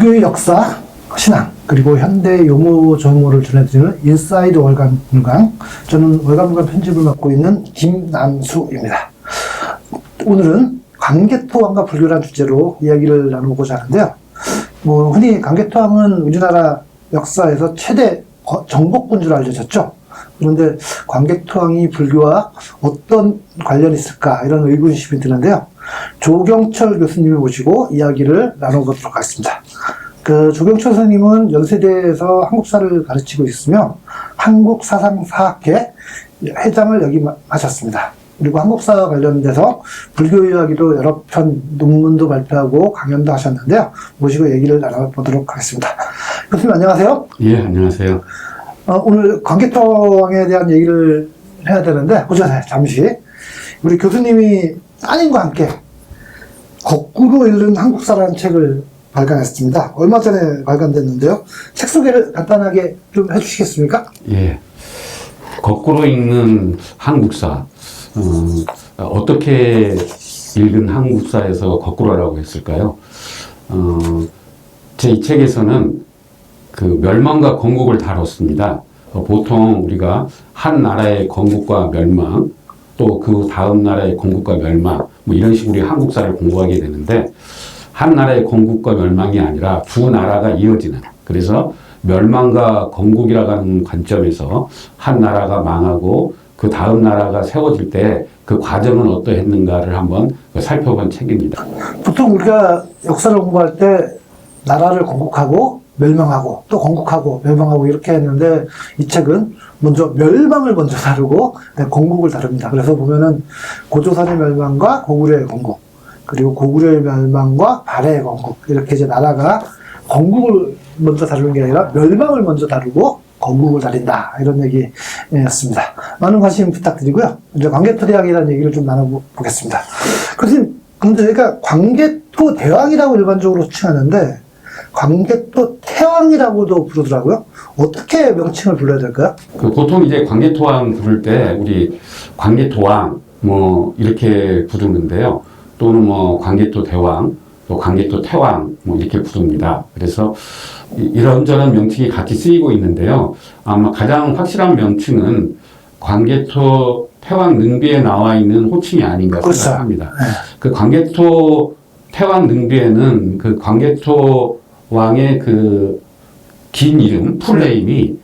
불교의 역사, 신앙, 그리고 현대 요모조모를 전해드리는 인사이드 월간문강. 저는 월간문강 편집을 맡고 있는 김남수입니다. 오늘은 광개토왕과 불교라는 주제로 이야기를 나누고자 하는데요. 흔히 광개토왕은 우리나라 역사에서 최대 정복군주로 알려졌죠. 그런데 광개토왕이 불교와 어떤 관련이 있을까 이런 의구심이 드는데요. 조경철 교수님을 모시고 이야기를 나눠보도록 하겠습니다. 조경철 선생님은 연세대에서 한국사를 가르치고 있으며 한국사상사학회 회장을 역임하셨습니다. 그리고 한국사와 관련돼서 불교 이야기도 여러 편 논문도 발표하고 강연도 하셨는데요. 모시고 얘기를 나눠보도록 하겠습니다. 교수님 안녕하세요. 예, 안녕하세요. 오늘 광개토왕에 대한 얘기를 해야 되는데 그 전에 잠시 우리 교수님이 따님과 함께 거꾸로 읽는 한국사라는 책을 발간했습니다. 얼마 전에 발간됐는데요. 책 소개를 간단하게 좀 해주시겠습니까? 예, 거꾸로 읽는 한국사. 어떻게 읽은 한국사에서 거꾸로라고 했을까요? 제 이 책에서는 그 멸망과 건국을 다뤘습니다. 보통 우리가 한 나라의 건국과 멸망, 또 그 다음 나라의 건국과 멸망, 이런 식으로 한국사를 공부하게 되는데, 한 나라의 건국과 멸망이 아니라 두 나라가 이어지는, 그래서 멸망과 건국이라고 하는 관점에서 한 나라가 망하고 그 다음 나라가 세워질 때 그 과정은 어떠했는가를 한번 살펴본 책입니다. 보통 우리가 역사를 공부할 때 나라를 건국하고 멸망하고 또 건국하고 멸망하고 이렇게 했는데 이 책은 먼저 멸망을 먼저 다루고 건국을 다룹니다. 그래서 보면은 고조선의 멸망과 고구려의 건국, 그리고 고구려의 멸망과 발해의 건국, 이렇게 이제 나라가 건국을 먼저 다루는 게 아니라 멸망을 먼저 다루고 건국을 다룬다, 이런 얘기였습니다. 많은 관심 부탁드리고요. 이제 광개토대왕이라는 얘기를 좀 나눠보겠습니다. 교수님, 근데 저희가 광개토 대왕이라고 일반적으로 칭하는데 광개토 태왕이라고도 부르더라고요. 어떻게 명칭을 불러야 될까요? 보통 이제 광개토왕 부를 때 우리 광개토왕 이렇게 부르는데요. 또는 광개토 대왕, 또 광개토 태왕 이렇게 부릅니다. 그래서 이런저런 명칭이 같이 쓰이고 있는데요. 아마 가장 확실한 명칭은 광개토 태왕 능비에 나와 있는 호칭이 아닌가 생각합니다. 네. 그 광개토 태왕 능비에는 그 광개토 왕의 그 긴 이름, 풀네임이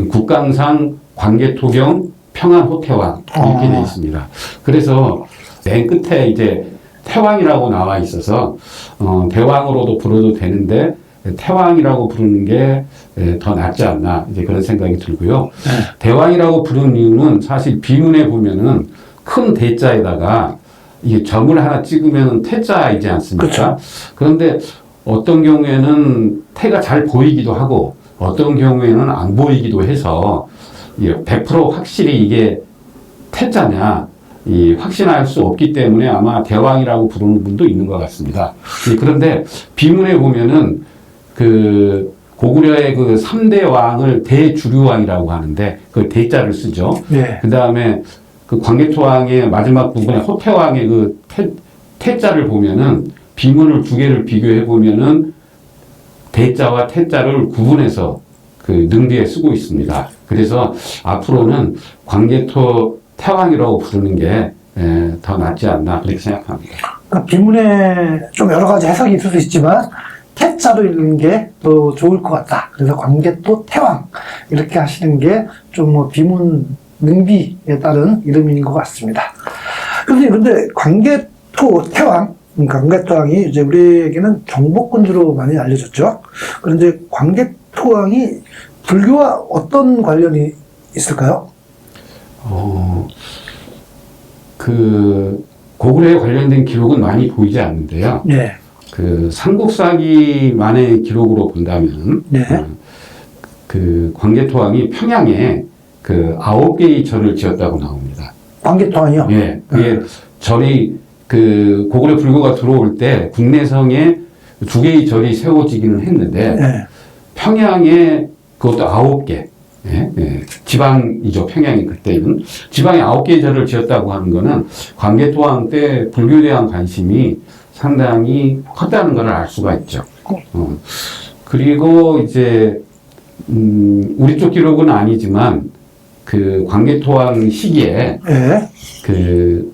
국강상 광개토경 평안호태왕 이렇게 되어 있습니다. 그래서 맨 끝에 이제 태왕이라고 나와 있어서 대왕으로도 불러도 되는데 태왕이라고 부르는 게 더 낫지 않나, 이제 그런 생각이 들고요. 네. 대왕이라고 부르는 이유는 사실 비문에 보면은 큰 대자에다가 이게 점을 하나 찍으면 태자이지 않습니까? 그렇죠. 그런데 어떤 경우에는 태가 잘 보이기도 하고 어떤 경우에는 안 보이기도 해서 100% 확실히 이게 태자냐 확신할 수 없기 때문에 아마 대왕이라고 부르는 분도 있는 것 같습니다. 그런데 비문에 보면은 그 고구려의 그 3대 왕을 대주류왕이라고 하는데 그 대자를 쓰죠. 네. 그 다음에 그 광개토왕의 마지막 부분에 호태왕의 그 태자를 보면은 비문을 두 개를 비교해 보면은 대자와 태자를 구분해서 그 능비에 쓰고 있습니다. 그래서 앞으로는 광개토 태왕이라고 부르는 게 더 낫지 않나, 그렇게 생각합니다. 그러니까 비문에 좀 여러 가지 해석이 있을 수 있지만 태자로 읽는 게 더 좋을 것 같다. 그래서 광개토 태왕 이렇게 하시는 게 좀 비문 능비에 따른 이름인 것 같습니다. 그런데 광개토 태왕, 광개토왕이 이제 우리에게는 정복군주로 많이 알려졌죠. 그런데 광개토왕이 불교와 어떤 관련이 있을까요? 그 고구려에 관련된 기록은 많이 보이지 않는데요. 네. 그 삼국사기만의 기록으로 본다면, 네. 그 광개토왕이 평양에 그 9개의 절을 지었다고 나옵니다. 광개토왕이요? 예, 그게 절이 그 고구려 불교가 들어올 때 국내성에 2개의 절이 세워지기는 했는데, 네. 평양에 그것도 9개. 지방이죠. 평양이 그때는. 지방에 9개의 절을 지었다고 하는 거는 광개토왕 때 불교에 대한 관심이 상당히 컸다는 걸 알 수가 있죠. 그리고 이제 우리 쪽 기록은 아니지만 그 광개토왕 시기에 예. 그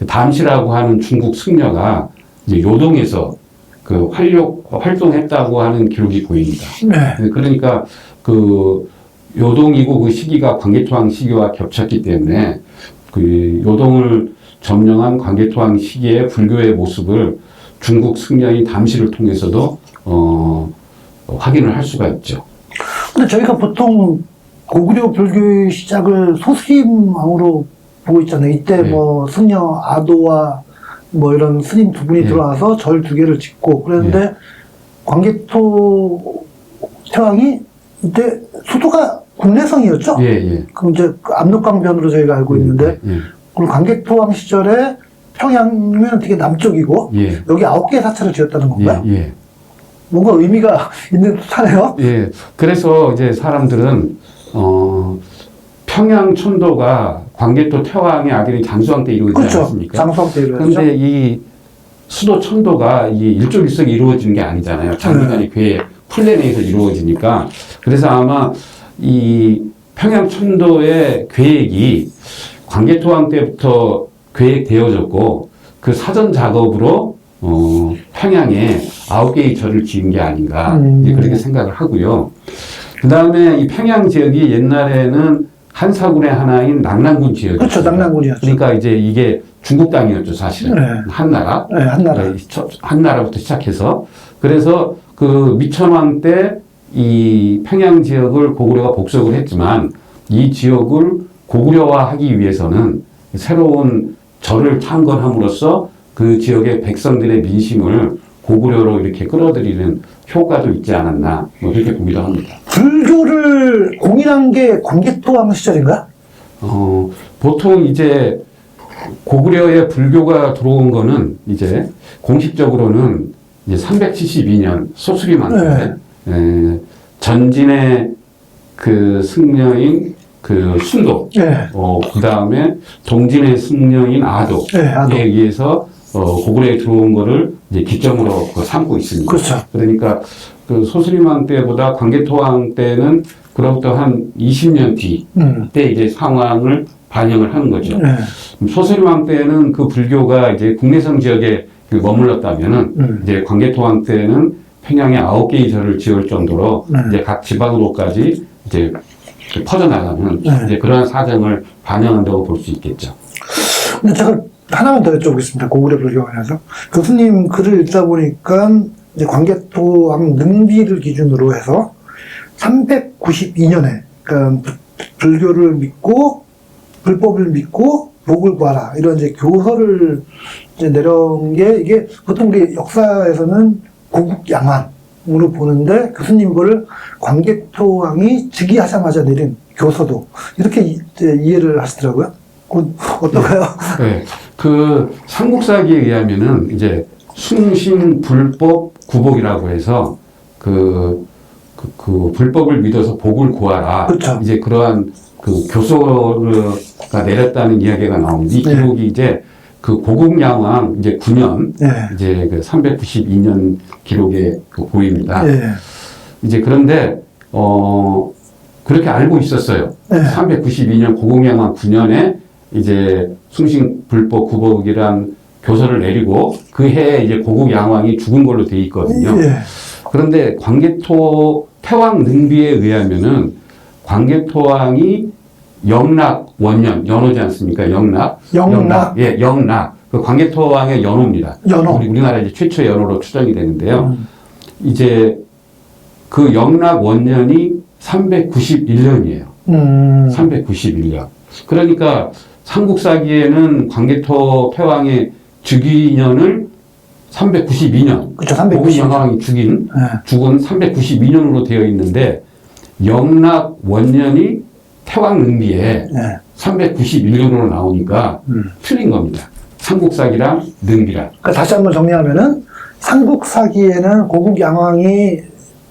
담시라고 하는 중국 승려가 이제 요동에서 그 활동했다고 하는 기록이 보입니다. 네. 그러니까 그 요동이고 그 시기가 광개토왕 시기와 겹쳤기 때문에 그 요동을 점령한 광개토왕 시기의 불교의 모습을 중국 승려인 담시를 통해서도 확인을 할 수가 있죠. 근데 저희가 보통 고구려 불교의 시작을 소스림왕으로 보고 있잖아요. 이때 네. 뭐 승려 아도와 뭐 이런 스님 두 분이 네. 들어와서 절 두 개를 짓고 그랬는데 광개토 태왕이 이때 수도가 국내성이었죠? 예, 예. 그럼 이제 그 압록강변으로 저희가 알고 있는데 예, 그리고 광개토왕 시절에 평양은 되게 남쪽이고 예. 여기 9개의 사찰을 지었다는 건가요? 예, 예. 뭔가 의미가 있는 듯하네요. 예. 그래서 이제 사람들은 평양 천도가 광개토 태왕의 아들인 장수왕 때 이루어지지 그렇죠. 않았습니까? 장수왕 때 이루어졌죠. 그런데 이 수도 천도가 이 일족일석이 이루어지는 게 아니잖아요. 장기간의 괴 플랜 내에서 이루어지니까. 그래서 아마 이 평양 천도의 계획이 광개토왕 때부터 계획되어졌고 그 사전 작업으로 평양에 9개의 절을 지은 게 아닌가 이제 그렇게 생각을 하고요. 그 다음에 이 평양 지역이 옛날에는 한사군의 하나인 낙랑군 지역이었어요. 그렇죠. 낙랑군이었죠. 그러니까 이제 이게 중국 땅이었죠, 사실은. 네. 한나라. 네, 한나라. 한나라부터 시작해서. 그래서 그 미천왕 때 이 평양 지역을 고구려가 복속을 했지만 이 지역을 고구려화하기 위해서는 새로운 절을 창건함으로써 그 지역의 백성들의 민심을 고구려로 이렇게 끌어들이는 효과도 있지 않았나 뭐 그렇게 보기도 합니다. 불교를 공인한 게 광개토왕 시절인가? 보통 이제 고구려의 불교가 들어온 거는 이제 공식적으로는 이제 372년 소수리만 때 전진의 그 승려인 그 순도, 네. 그 다음에 동진의 승려인 아도에 네, 아도. 의해서 고구려에 들어온 거를 이제 기점으로 삼고 있습니다. 그렇죠. 그러니까 그 소수리만 때보다 광개토왕 때는 그로부터 한 20년 뒤 때 이제 상황을 반영을 하는 거죠. 네. 소수리왕 때는 그 불교가 이제 국내성 지역에 머물렀다면은 이제 광개토왕 때는 평양에 9개의 절을 지을 정도로 이제 각 지방으로까지 이제 퍼져나가는 이제 그러한 사정을 반영한다고 볼 수 있겠죠. 근데 제가 하나만 더 여쭤보겠습니다. 고구려 불교에 관해서. 교수님 글을 읽다 보니까 이제 광개토왕 능비를 기준으로 해서 392년에 그러니까 불교를 믿고 불법을 믿고 복을 구하라 이런 이제 교서를 이제 내려온 게 이게 보통 우리 역사에서는 고국양왕으로 보는데 교수님 이거를 광개토왕이 즉위하자마자 내린 교서도 이렇게 이제 이해를 하시더라고요. 어떨까요? 네. 그 삼국사기에 의하면은 이제 숭신 불법 구복이라고 해서 그 불법을 믿어서 복을 구하라. 그렇죠. 이제 그러한 그 교서가 내렸다는 이야기가 나오는데 이 기록이 이제 그 고국양왕 이제 9년 이제 그 392년 기록에 보입니다. 이제 그런데 그렇게 알고 있었어요. 392년 고국양왕 9년에 이제 숭신 불법 구복이란 교서를 내리고 그 해에 이제 고국양왕이 죽은 걸로 돼 있거든요. 그런데 광개토 태왕 능비에 의하면은 광개토왕이 영락 원년 연호지 않습니까? 영락. 예, 영락. 그 광개토왕의 연호입니다. 연호. 우리나라 이제 최초의 연호로 추정이 되는데요. 이제 그 영락 원년이 391년이에요. 391년. 그러니까 삼국사기에는 광개토 태왕의 즉위년을 392년. 그렇죠. 392년. 고국양왕이 죽은 392년으로 되어 있는데 영락 원년이 태왕 능비에 391년으로 나오니까 틀린 겁니다. 삼국사기랑 능비랑. 그러니까 다시 한번 정리하면은 삼국사기에는 고국양왕이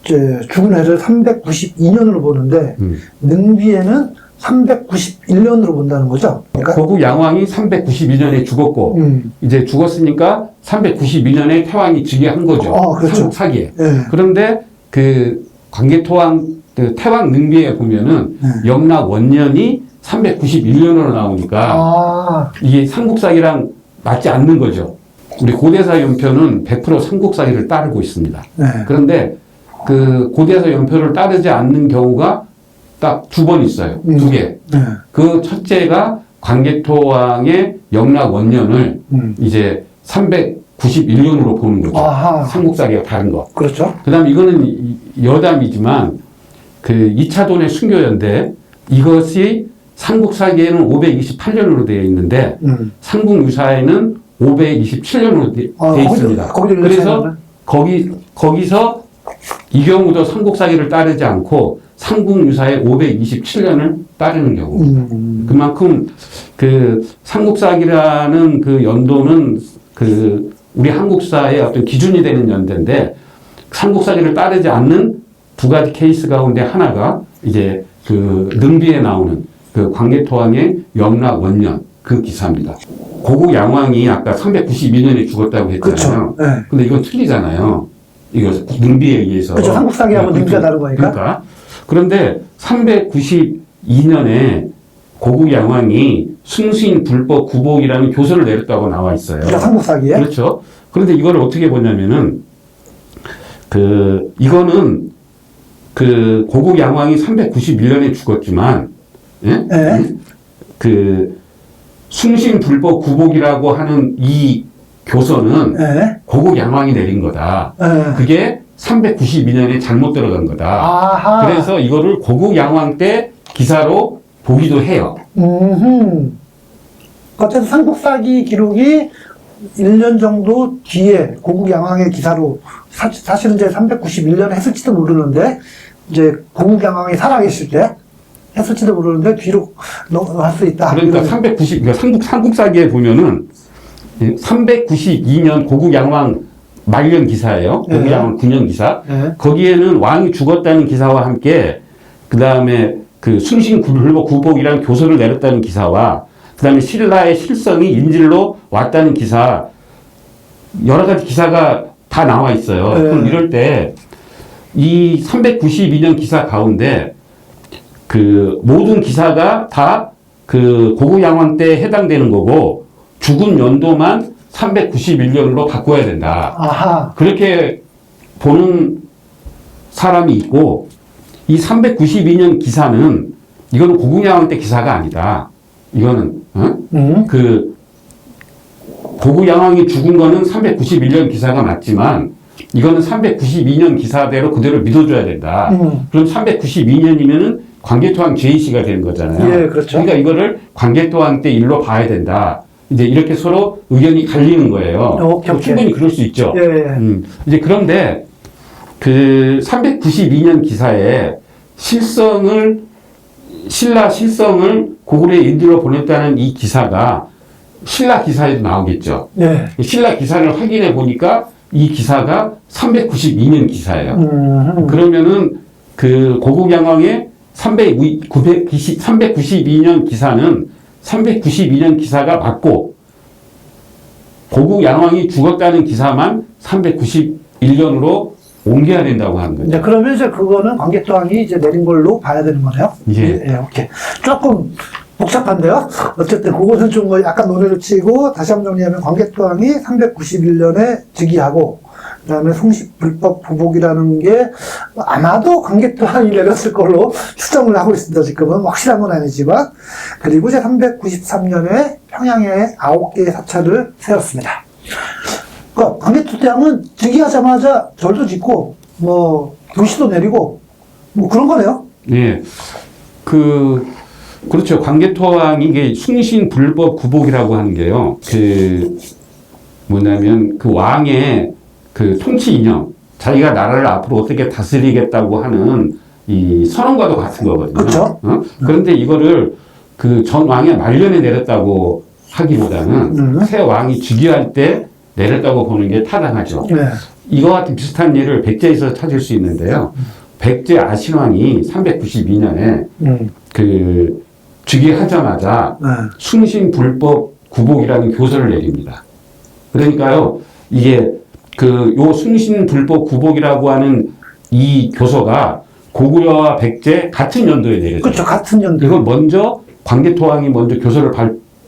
죽은 해를 392년으로 보는데 능비에는 391년으로 본다는 거죠. 그러니까 고국양왕이 392년에 죽었고 이제 죽었으니까 392년에 태왕이 즉위한 거죠. 그렇죠. 삼국사기에. 네. 그런데 그 광개토왕 그 태왕 능비에 보면은 영락 원년이 391년으로 나오니까 아, 이게 삼국사기랑 맞지 않는 거죠. 우리 고대사 연표는 100% 삼국사기를 따르고 있습니다. 네. 그런데 그 고대사 연표를 따르지 않는 경우가 딱 두 번 있어요. 두 개. 네. 그 첫째가 광개토왕의 영락 원년을 이제 391년으로 보는 거죠. 아하. 삼국사기가 다른 거. 그렇죠. 그 다음 이거는 여담이지만 그 2차 돈의 순교연대 이것이 삼국사기에는 528년으로 되어 있는데 삼국유사에는 527년으로 되어 있습니다. 그래서 거기서 이 경우도 삼국사기를 따르지 않고 삼국유사의 527년을 따르는 경우. 그만큼 그 삼국사기라는 그 연도는 그 우리 한국사의 어떤 기준이 되는 연대인데 삼국사기를 따르지 않는 두 가지 케이스 가운데 하나가 이제 그 능비에 나오는 그 광개토왕의 영락 원년 그 기사입니다. 고국 양왕이 아까 392년에 죽었다고 했잖아요. 그렇죠. 네. 근데 이건 틀리잖아요. 이거 능비에 의해서. 그렇죠. 삼국사기하고 능비가 다른 거니까. 그러니까. 그런데 392년에 고국 양왕이 숭신 불법 구복이라는 교서를 내렸다고 나와 있어요. 그러니까 삼국사기에. 그렇죠. 그런데 이걸 어떻게 보냐면은 이거는 그 고국 양왕이 391년에 죽었지만 예? 네. 그 숭신 불법 구복이라고 하는 이 교서는 네. 고국 양왕이 내린 거다. 네. 그게 392년에 잘못 들어간 거다. 아하. 그래서 이거를 고국 양왕 때 기사로 보기도 해요. 어쨌든 삼국사기 기록이 1년 정도 뒤에 고국 양왕의 기사로 사실은 이제 391년에 했을지도 모르는데 이제 고국 양왕이 살아계실 때 했을지도 모르는데 뒤로 할 수 있다. 그러니까 삼국사기에 보면은 392년 고국 양왕 말년 기사예요. 네. 고국 양왕 9년 기사. 네. 거기에는 왕이 죽었다는 기사와 함께 그 다음에 그 숭신 불법 구복이라는 교서를 내렸다는 기사와 그 다음에 신라의 실성이 인질로 왔다는 기사 여러 가지 기사가 다 나와 있어요. 네. 그럼 이럴 때 이 392년 기사 가운데 그 모든 기사가 다 그 고국 양왕 때 해당되는 거고 죽은 연도만 391년으로 바꿔야 된다. 아하. 그렇게 보는 사람이 있고 이 392년 기사는 이거는 고국 양왕 때 기사가 아니다. 이거는 그 고국 양왕이 죽은 거는 391년 기사가 맞지만 이거는 392년 기사대로 그대로 믿어줘야 된다. 그럼 392년이면은 광개토왕 제2시가 되는 거잖아요. 예, 그렇죠. 그러니까 이거를 광개토왕 때 일로 봐야 된다. 이제 이렇게 서로 의견이 갈리는 거예요. 오케이. 충분히 그럴 수 있죠. 예. 이제 그런데 그 392년 기사에 신라 실성을 고구려에 인질로 보냈다는 이 기사가 신라 기사에도 나오겠죠. 예. 신라 기사를 확인해 보니까 이 기사가 392년 기사예요. 그러면은 그 고국 양왕의 392년 기사는 392년 기사가 맞고 고국 양왕이 죽었다는 기사만 391년으로 옮겨야 된다고 하는 거죠. 이제 그러면 이제 그거는 광개토왕이 이제 내린 걸로 봐야 되는 거네요. 예. 예, 오케이. 조금 복잡한데요. 어쨌든 그것은 좀 약간 논의를 치고 다시 한번 정리하면 광개토왕이 391년에 즉위하고 그다음에 숭신불법 구복이라는 게 아마도 광개토왕이 내렸을 걸로 추정을 하고 있습니다. 지금은 확실한 건 아니지만 그리고 이제 393년에 평양에 9개의 사찰을 세웠습니다. 그러니까 광개토왕은 즉위하자마자 절도 짓고 뭐 도시도 내리고 뭐 그런 거네요. 예. 그렇죠. 광개토왕이 이게 숭신불법 구복이라고 하는 게요. 뭐냐면 그 왕의 그 통치 이념, 자기가 나라를 앞으로 어떻게 다스리겠다고 하는 이 선언과도 같은 거거든요. 그렇죠. 그런데 이거를 그 전 왕의 말년에 내렸다고 하기보다는 새 왕이 즉위할 때 내렸다고 보는 게 타당하죠. 네. 이와 같은 비슷한 예를 백제에서 찾을 수 있는데요. 백제 아신왕이 392년에 그 즉위하자마자 숭신불법 구복이라는 교서를 내립니다. 그러니까요, 이게 요 숭신불법 구복이라고 하는 이 교서가 고구려와 백제 같은 연도에 내려져요. 그렇죠. 같은 연도. 이걸 먼저 광개토왕이 먼저 교서를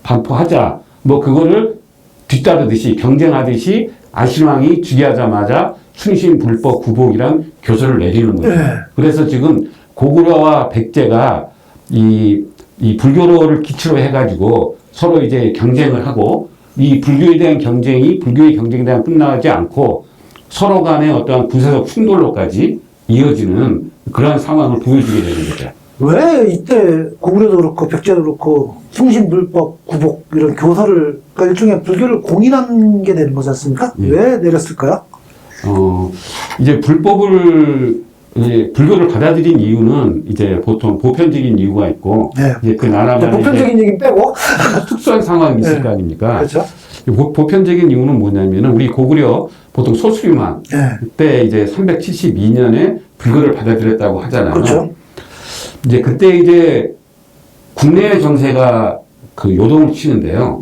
반포하자. 뭐 그거를 뒤따르듯이 경쟁하듯이 아신왕이 즉위하자마자 충신 불법 구복이란 교서를 내리는 거죠. 네. 그래서 지금 고구려와 백제가 이 불교를 기초로 해가지고 서로 이제 경쟁을 하고 이 불교에 대한 경쟁이 불교의 경쟁에 대한 끝나지 않고 서로 간의 어떠한 구세적 충돌로까지 이어지는 그러한 상황을 보여주게 되는 거죠. 왜 이때 고구려도 그렇고 백제도 그렇고 충신불법 구복 이런 교서를 그러니까 일종의 불교를 공인한 게 되는 거지 않습니까? 예. 왜 내렸을까요? 이제 불교를 받아들인 이유는 이제 보통 보편적인 이유가 있고, 네. 이제 그 나라만의 보편적인 얘기는 빼고 특수한 상황이 있을 네. 거 아닙니까? 그렇죠. 보편적인 이유는 뭐냐면은 우리 고구려 보통 소수림왕 네. 그때 이제 372년에 불교를 받아들였다고 하잖아요. 그렇죠. 이제 그때 이제 국내 정세가 그 요동을 치는데요.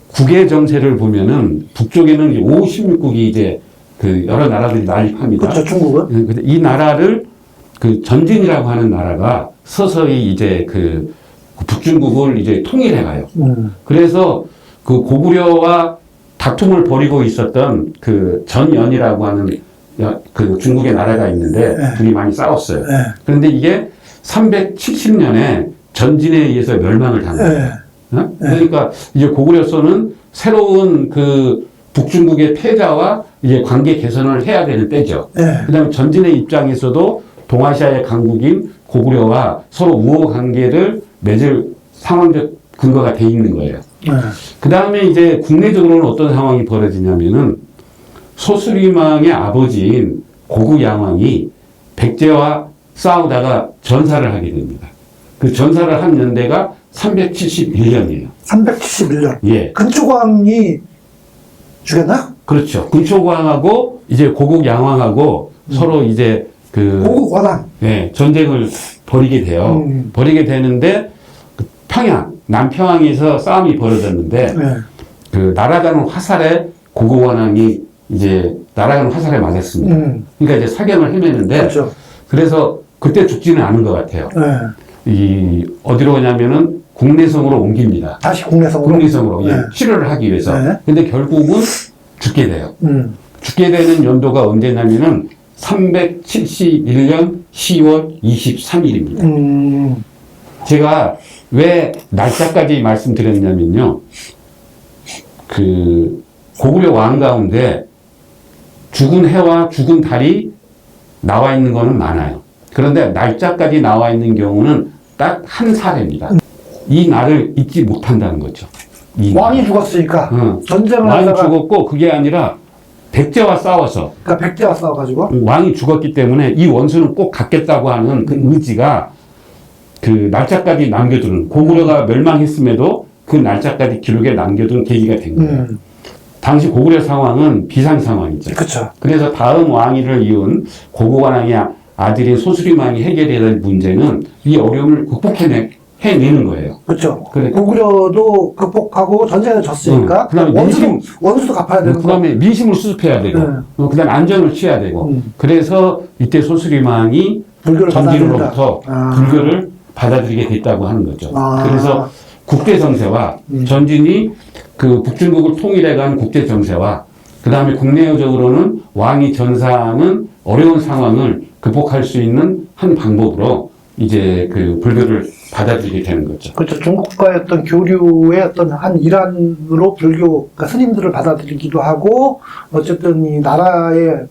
국외 정세를 보면은 북쪽에는 이제 56국이 이제 그 여러 나라들이 난립합니다. 그렇죠. 중국은. 근데 이 나라를 그 전진이라고 하는 나라가 서서히 이제 그 북중국을 이제 통일해 가요. 그래서 그 고구려와 다툼을 벌이고 있었던 그 전연이라고 하는 그 중국의 나라가 있는데 네. 둘이 많이 싸웠어요. 네. 그런데 이게 370년에 전진에 의해서 멸망을 당해요. 네. 그러니까 이제 고구려서는 새로운 그 북중국의 패자와 이제 관계 개선을 해야 되는 때죠. 네. 그 다음에 전진의 입장에서도 동아시아의 강국인 고구려와 서로 우호 관계를 맺을 상황적 근거가 돼 있는 거예요. 네. 그 다음에 이제 국내적으로는 어떤 상황이 벌어지냐면은 소수림왕의 아버지인 고구양왕이 백제와 싸우다가 전사를 하게 됩니다. 그 전사를 한 연대가 371년이에요. 371년. 예. 근초광이 죽였나? 그렇죠. 근초광하고 이제 고국양왕하고 서로 이제 그 고국관왕. 예, 전쟁을 벌이게 돼요. 벌이게 되는데 그 평양, 남평양에서 싸움이 벌어졌는데 네. 그 날아가는 화살에 고국왕이 이제 날아가는 화살에 맞았습니다. 그러니까 이제 사경을 헤매는데 그렇죠. 그래서 그때 죽지는 않은 것 같아요. 네. 이 어디로 가냐면은 국내성으로 옮깁니다. 다시 국내성으로. 국내성으로 네. 치료를 하기 위해서. 네. 근데 결국은 죽게 돼요. 죽게 되는 연도가 언제냐면은 371년 10월 23일입니다. 제가 왜 날짜까지 말씀드렸냐면요. 그 고구려 왕 가운데 죽은 해와 죽은 달이 나와 있는 거는 많아요. 그런데 날짜까지 나와 있는 경우는 딱 한 사례입니다. 이 날을 잊지 못한다는 거죠. 이 왕이 날. 죽었으니까 응. 전쟁을 왕이 하다가 죽었고 그게 아니라 백제와 싸워서 그러니까 백제와 싸워가지고 왕이 죽었기 때문에 이 원수는 꼭 갚겠다고 하는 그 의지가 그 날짜까지 남겨두는 고구려가 멸망했음에도 그 날짜까지 기록에 남겨둔 계기가 된 거예요. 당시 고구려 상황은 비상 상황이죠. 그렇죠. 그래서 다음 왕위를 이은 고구관왕의 아들인 소수림왕이 해결해야 될 문제는 이 어려움을 해내는 거예요. 그렇죠. 그래. 고구려도 극복하고 전쟁에 졌으니까 그다음에 원수도 갚아야 되는 그 거. 다음에 민심을 수습해야 되고, 그 다음에 안전을 취해야 되고, 그래서 이때 소수림왕이 불교를 전진으로부터 받아들인다. 불교를 받아들이게 됐다고 하는 거죠. 아. 그래서 국제 정세와 전진이 그 북중국을 통일해간 국제 정세와 그 다음에 국내적으로는 왕이 전사하는 어려운 상황을 극복할 수 있는 한 방법으로 이제 그 불교를 받아들이게 되는 거죠. 그렇죠. 중국과의 어떤 교류의 어떤 한 일환으로 불교, 그러니까 스님들을 받아들이기도 하고, 어쨌든 이 나라의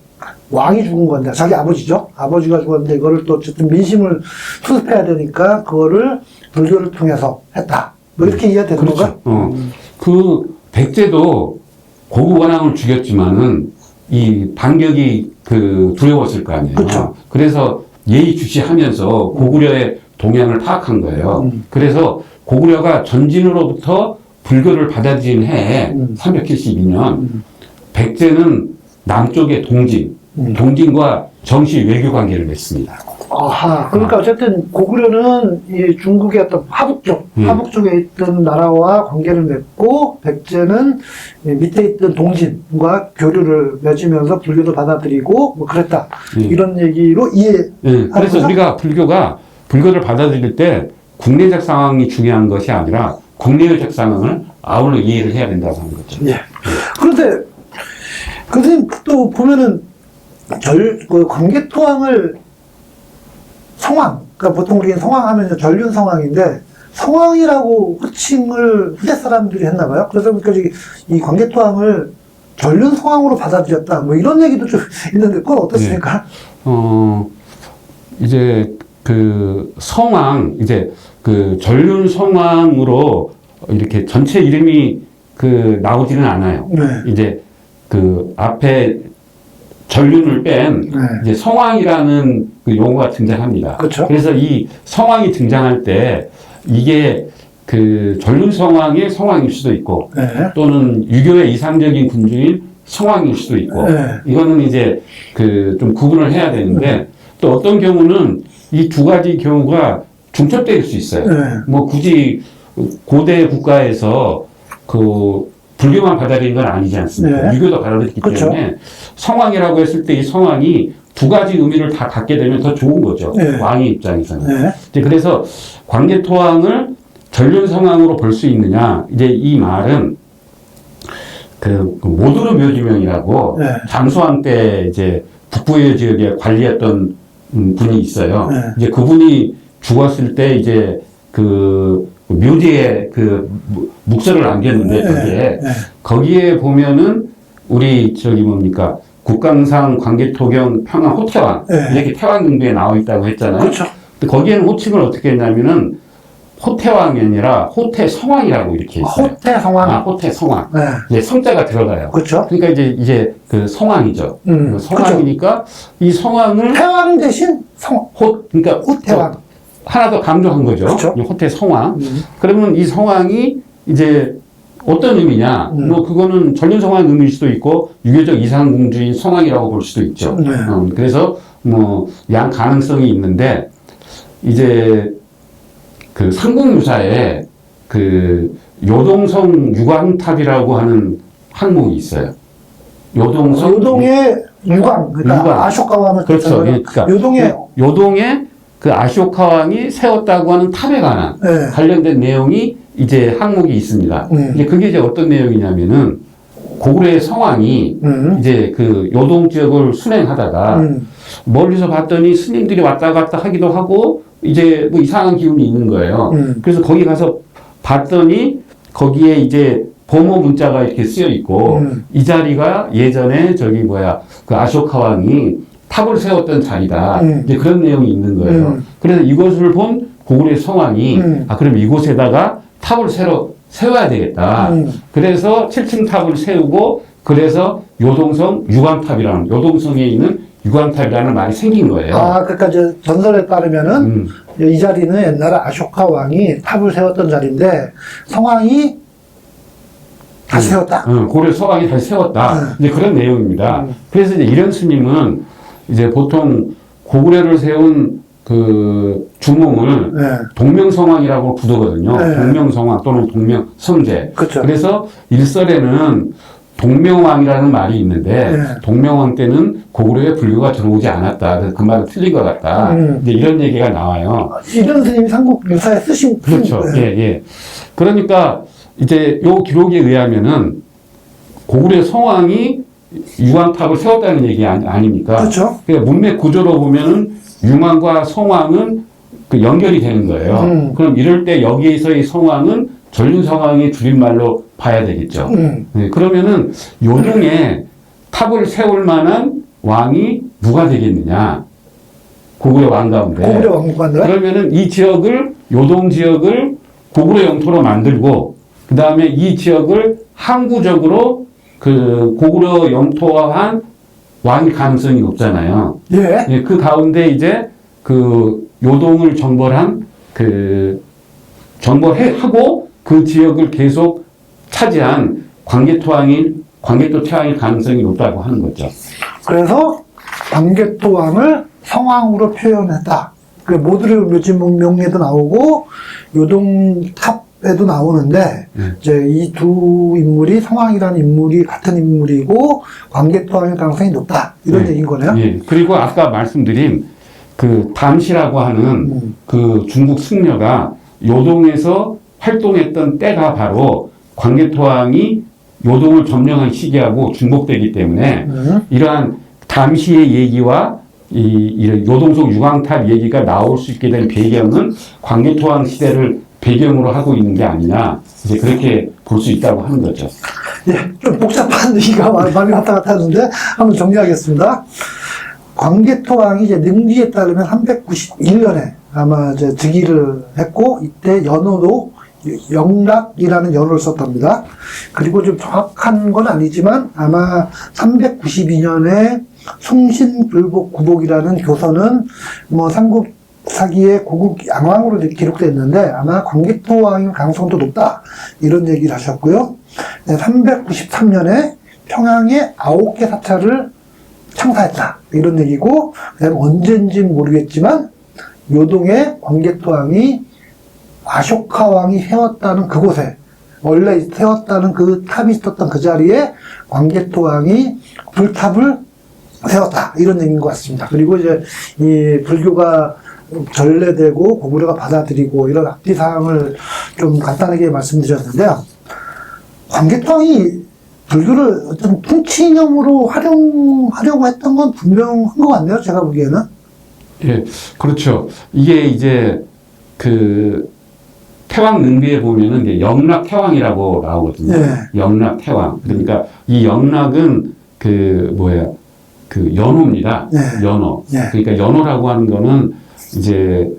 왕이 죽은 건데, 자기 아버지죠. 아버지가 죽었는데, 이거를 또 어쨌든 민심을 수습해야 되니까, 그거를 불교를 통해서 했다. 뭐 이렇게 이해가 되는 건가? 그 백제도 고구관왕을 죽였지만은 이 반격이 그 두려웠을 거 아니에요. 그렇죠. 그래서 예의주시하면서 고구려의 동향을 파악한 거예요. 그래서 고구려가 전진으로부터 불교를 받아들인 해에 372년 백제는 남쪽의 동진, 동진과 정시 외교 관계를 맺습니다. 아하, 그러니까 어쨌든 고구려는 이 중국의 어떤 하북 쪽에 있던 나라와 관계를 맺고, 백제는 이 밑에 있던 동진과 교류를 맺으면서 불교도 받아들이고, 뭐 그랬다. 이런 얘기로 이해하는 그래서 거죠? 우리가 불교를 받아들일 때 국내적 상황이 중요한 것이 아니라 국내적 상황을 아울러 이해를 해야 된다고 하는 거죠. 예. 그런데, 선생님 또 보면은, 광개토왕을 성왕, 그러니까 보통 우리는 성왕하면 전륜 성왕인데, 성왕이라고 호칭을 후대 사람들이 했나봐요. 그래서 이 광개토왕을 전륜 성왕으로 받아들였다. 뭐 이런 얘기도 좀 있는데, 그건 어떻습니까? 이제 그 성왕, 이제 그 전륜 성왕으로 이렇게 전체 이름이 그 나오지는 않아요. 네. 이제 그 앞에 전륜을 뺀 네. 이제 성왕이라는 그 용어가 등장합니다. 그렇죠. 그래서 이 성왕이 등장할 때 이게 그 전륜 성왕의 성왕일 수도 있고 네. 또는 유교의 이상적인 군주인 성왕일 수도 있고 네. 이거는 이제 그 좀 구분을 해야 되는데 또 어떤 경우는 이 두 가지 경우가 중첩될 수 있어요. 네. 뭐 굳이 고대 국가에서 그 불교만 받아들인 건 아니지 않습니까? 네. 유교도 받아들였기 그렇죠. 때문에 성왕이라고 했을 때 이 성왕이 두 가지 의미를 다 갖게 되면 더 좋은 거죠. 네. 왕의 입장에서는. 네. 이제 그래서 광개토왕을 전륜 성왕으로 볼 수 있느냐? 이제 이 말은 그 모두르 묘지명이라고 네. 장수왕 때 이제 북부의 지역에 관리했던 분이 있어요. 네. 이제 그분이 죽었을 때 이제 그 묘지에 그 묵서를 남겼는데 네. 거기에 보면은 우리 저기 뭡니까 국강상 광개토경 평양 호태왕 네. 이렇게 태왕경도에 나와 있다고 했잖아요. 그렇죠. 근데 거기에는 호칭을 어떻게 했냐면은 호태왕이 아니라 호태성왕이라고 이렇게 있어요. 호태성왕. 호태성왕. 네. 이제 성자가 들어가요. 그렇죠. 그러니까 이제 그 성왕이죠. 성왕이니까 이 성왕을 태왕 대신 그러니까 호태왕. 하나 더 강조한 거죠. 그렇죠. 이 호태성왕. 그러면 이 성왕이 이제 어떤 의미냐? 뭐 그거는 전륜성왕 의미일 수도 있고 유교적 이상공주인 성왕이라고 볼 수도 있죠. 네. 그래서 뭐 양 가능성이 있는데 이제 그 삼국유사에 그 요동성 유광탑이라고 하는 항목이 있어요. 요동의 유광, 그러니까 유광. 아쇼카왕을 그렇죠. 뜻하는 그러니까 요동의 그 아쇼카왕이 세웠다고 하는 탑에 관한 네. 관련된 내용이 이제 항목이 있습니다. 이제 그게 이제 어떤 내용이냐면은 고구려의 성왕이 이제 그 요동 지역을 순행하다가 멀리서 봤더니 스님들이 왔다 갔다 하기도 하고 이제 뭐 이상한 기운이 있는 거예요. 그래서 거기 가서 봤더니 거기에 이제 보모 문자가 이렇게 쓰여 있고 이 자리가 예전에 저기 그 아쇼카왕이 탑을 세웠던 자리다. 이제 그런 내용이 있는 거예요. 그래서 이것을 본 고구려의 성왕이 그럼 이곳에다가 탑을 세워야 되겠다. 그래서 7층 탑을 세우고 그래서 요동성 유광탑이라는 요동성에 있는 유광탑이라는 말이 생긴 거예요. 그러니까 이제 전설에 따르면은 이 자리는 옛날에 아쇼카 왕이 탑을 세웠던 자리인데 성왕이 다시 세웠다. 고려 성왕이 다시 세웠다. 이제 그런 내용입니다. 그래서 이제 이런 스님은 이제 보통 고구려를 세운 그 주몽을 동명성왕이라고 부르거든요. 동명성왕 또는 동명성제. 그렇죠. 그래서 일설에는 동명왕이라는 말이 있는데 동명왕 때는 고구려에 불교가 들어오지 않았다. 그래서 그 말은 틀린 것 같다. 이제 이런 얘기가 나와요. 이런 스님이 삼국 유사에 쓰신 그렇죠. 예. 그러니까 이제 요 기록에 의하면은 고구려 성왕이 유광탑을 세웠다는 얘기 아닙니까? 그렇죠. 그러니까 문맥 구조로 보면은 유광과 성왕은 그 연결이 되는 거예요. 그럼 이럴 때 여기에서의 성왕은 전륜성왕의 줄임말로 봐야 되겠죠. 네, 그러면은 요동에 탑을 세울 만한 왕이 누가 되겠느냐? 고구려 왕 가운데. 고구려 왕 가운데. 그러면은 이 지역을 요동 지역을 고구려 영토로 만들고 그 다음에 이 지역을 항구적으로 그 고구려 영토화한 왕일 가능성이 높잖아요. 예. 그 가운데 이제 그 요동을 정벌하고 그 지역을 계속 차지한 광개토 태왕일 가능성이 높다고 하는 거죠. 그래서 광개토왕을 성왕으로 표현했다. 그 모두의 묘지명에도 나오고 요동탑에도 나오는데 이제 이 두 인물이 성왕이라는 인물이 같은 인물이고 광개토왕일 가능성이 높다. 이런 얘기인 거네요. 예. 그리고 아까 말씀드린 그 담시라고 하는 그 중국 승려가 요동에서 활동했던 때가 바로 광개토왕이 요동을 점령한 시기하고 중복되기 때문에 이러한 담시의 얘기와 이 요동속 유광탑 얘기가 나올 수 있게 된 배경은 광개토왕 시대를 배경으로 하고 있는 게 아니냐, 이제 그렇게 볼 수 있다고 하는 거죠. 예, 좀 복잡한 얘기가 많이 왔다 갔다 하는데 한번 정리하겠습니다. 광개토왕이 이제 능기에 따르면 391년에 아마 이제 즉위를 했고, 이때 연호도 영락이라는 연호를 썼답니다. 그리고 좀 정확한 건 아니지만 아마 392년에 숭신불복 구복이라는 교서는 뭐 삼국사기의 고국 양왕으로 기록되어 있는데 아마 광개토왕일 가능성도 높다, 이런 얘기를 하셨고요. 393년에 평양에 9개 사찰을 창사했다, 이런 얘기고, 그다음에 언젠지는 모르겠지만 요동에 광개토왕이 아쇼카 왕이 세웠다는 그곳에, 원래 세웠다는 그 탑이 있었던 그 자리에 광개토왕이 불탑을 세웠다, 이런 얘기인 것 같습니다. 그리고 이제 이 불교가 전래되고 고구려가 받아들이고 이런 앞뒤 사항을 좀 간단하게 말씀드렸는데요. 광개토왕이 불교를 어떤 통치 이념으로 활용하려고 했던 건 분명한 것 같네요, 제가 보기에는. 예, 그렇죠. 이게 이제 그 태왕 능비에 보면은 이제 영락태왕이라고 나오거든요. 네. 영락태왕. 그러니까 이 영락은 그 그 연호입니다. 네. 연호. 네. 그러니까 연호라고 하는 거는 이제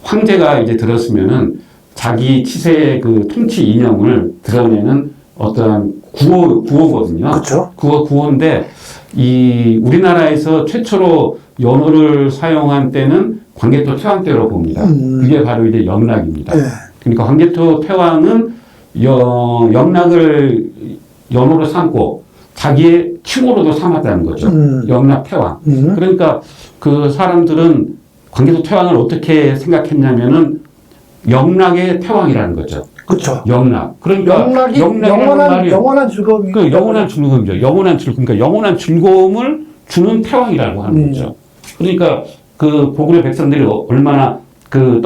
황제가 이제 들었으면은 자기 치세의 그 통치 이념을 드러내는 어떠한 구호거든요. 그렇죠. 구호인데 이 우리나라에서 최초로 연호를 사용한 때는 광개토 태왕 때로 봅니다. 그게 바로 이제 영락입니다. 네. 그러니까 광개토 태왕은 영락을 연호로 삼고 자기의 칭호로도 삼았다는 거죠. 영락 태왕. 그러니까 그 사람들은 광개토 태왕을 어떻게 생각했냐면은 영락의 태왕이라는 거죠. 그렇죠. 영락. 그러니까 영락이 영원한 즐거움이. 그 영원한 즐거움이죠. 영원한 즐거움. 그러니까 영원한 즐거움을 주는 태왕이라고 하는 거죠. 그러니까 그 고구려 백성들이 얼마나 그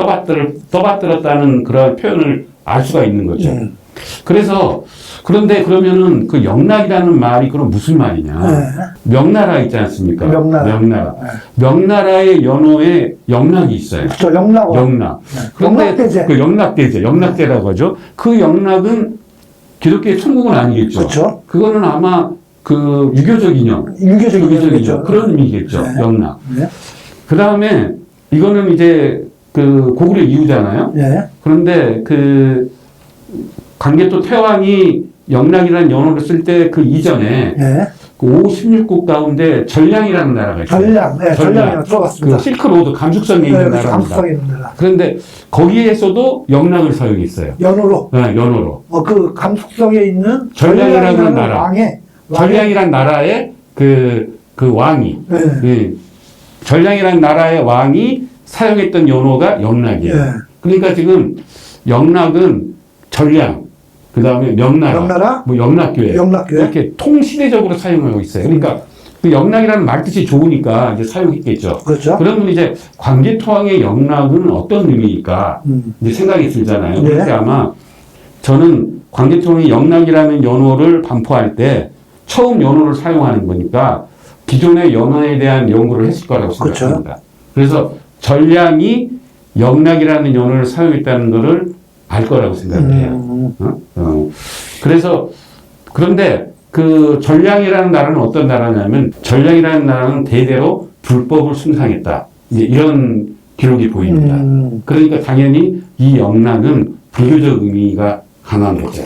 떠받들었다는 그런 표현을 알 수가 있는 거죠. 그래서 그런데 그러면은 그 영락이라는 말이 그럼 무슨 말이냐? 네. 명나라 있지 않습니까? 명나라. 네. 명나라의 연호에 영락이 있어요. 그렇죠. 영락. 영락. 네. 그런데 영락대제. 그 영락대제, 영락대라고 하죠. 그 영락은 기독교의 천국은 아니겠죠. 그렇죠. 그거는 아마 그 유교적 이념. 유교적 이념이죠. 이념. 그런 의미겠죠. 네. 영락. 네. 그 다음에 이거는 이제 그 고구려 이후잖아요. 네. 그런데 그 광개토 태왕이 영락이라는 연호를 쓸 때 그 이전에 네. 그 56국 가운데 전량이라는 나라가 있어요. 전량. 네. 전량이라고 들어봤습니다. 그 실크로드 감축성에 있는 나라입니다. 감수성에 있는 나라. 그런데 거기에서도 영락을 사용했어요. 연호로. 네, 연호로. 그 감숙성에 있는 전량이라는 나라. 왕의 전량이라는 나라의 그 왕이. 네. 예. 전량이라는 나라의 왕이 사용했던 연호가 영락이에요. 네. 그러니까 지금 영락은 전량, 그 다음에 명나라, 뭐 영락교회, 영락교회. 이렇게 통시대적으로 사용하고 있어요. 그러니까 그 영락이라는 말뜻이 좋으니까 이제 사용했겠죠. 그렇죠. 그러면 이제 광개토왕의 영락은 어떤 의미일까 이제 생각이 들잖아요. 네. 그래서 아마 저는 광개토왕이 영락이라는 연호를 반포할 때 처음 연호를 사용하는 거니까 기존의 연호에 대한 연구를 했을 거라고 생각합니다. 그렇죠. 그래서 전량이 영락이라는 연호를 사용했다는 것을 알 거라고 생각을 해요. 그래서 그런데 그 전량이라는 나라는 어떤 나라냐면 전량이라는 나라는 대대로 불법을 숭상했다. 이제 이런 기록이 보입니다. 그러니까 당연히 이 영락은 불교적 의미가 강한 거죠.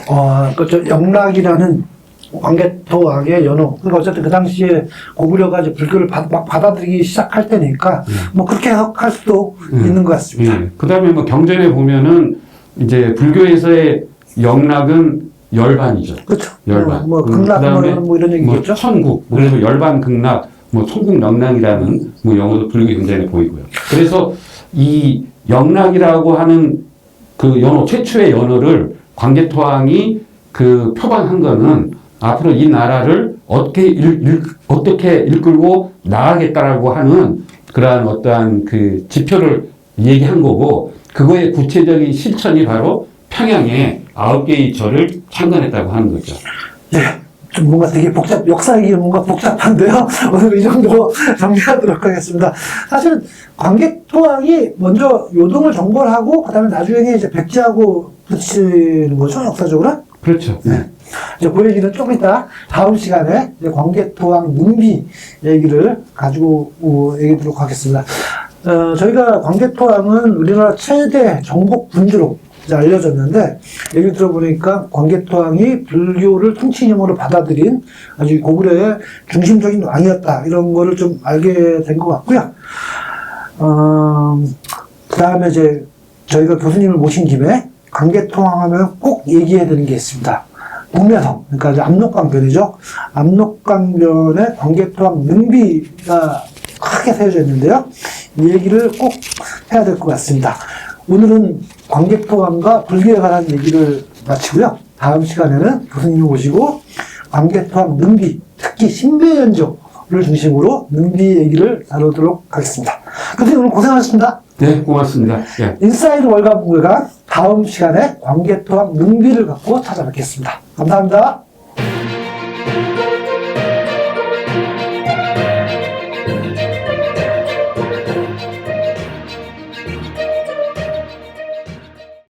그렇죠. 영락이라는 광개토왕의 연호. 그러니까 어쨌든 그 당시에 고구려가 이제 불교를 막 받아들이기 시작할 때니까 뭐 그렇게 해석할 수도 있는 것 같습니다. 그 다음에 뭐 경전에 보면은 이제 불교에서의 영락은 열반이죠. 그렇죠. 열반. 극락 그다음에 뭐 이런 얘기겠죠. 천국. 그래서 열반 극락 뭐 천국영락이라는 뭐 용어도 불교 경전에 보이고요. 그래서 이 영락이라고 하는 그 연호, 최초의 연호를 광개토왕이 그 표방한 거는 앞으로 이 나라를 어떻게 이끌고 나가겠다라고 하는 그러한 어떠한 그 지표를 얘기한 거고, 그거의 구체적인 실천이 바로 평양에 9개의 절을 창건했다고 하는 거죠. 예, 좀 뭔가 되게 역사 얘기가 뭔가 복잡한데요. 오늘 이 정도로 정리하도록 하겠습니다. 사실 광개토왕이 먼저 요동을 정벌하고, 그 다음에 나중에 이제 백제하고 붙이는 거죠, 역사적으로? 그렇죠. 네. 이제 그 얘기는 좀 이따 다음 시간에 이제 광개토왕 능비 얘기를 가지고 얘기하도록 하겠습니다. 저희가 광개토왕은 우리나라 최대 정복 군주로 이제 알려졌는데, 얘기 들어보니까 광개토왕이 불교를 통치념으로 받아들인 아주 고구려의 중심적인 왕이었다, 이런 거를 좀 알게 된 것 같고요. 그 다음에 이제 저희가 교수님을 모신 김에 광개토왕 하면 꼭 얘기해야 되는 게 있습니다. 국내성, 그러니까 이제 압록강변이죠. 압록강변에 광개토왕 능비가 크게 세워져 있는데요. 이 얘기를 꼭 해야 될 것 같습니다. 오늘은 광개토왕과 불교에 관한 얘기를 마치고요. 다음 시간에는 교수님을 모시고 광개토왕 능비, 특히 신배연조를 중심으로 능비 얘기를 다루도록 하겠습니다. 교수님 오늘 고생하셨습니다. 네, 고맙습니다. 예. 인사이드 월간문회관 다음 시간에 광개토왕 능비를 갖고 찾아뵙겠습니다. 감사합니다.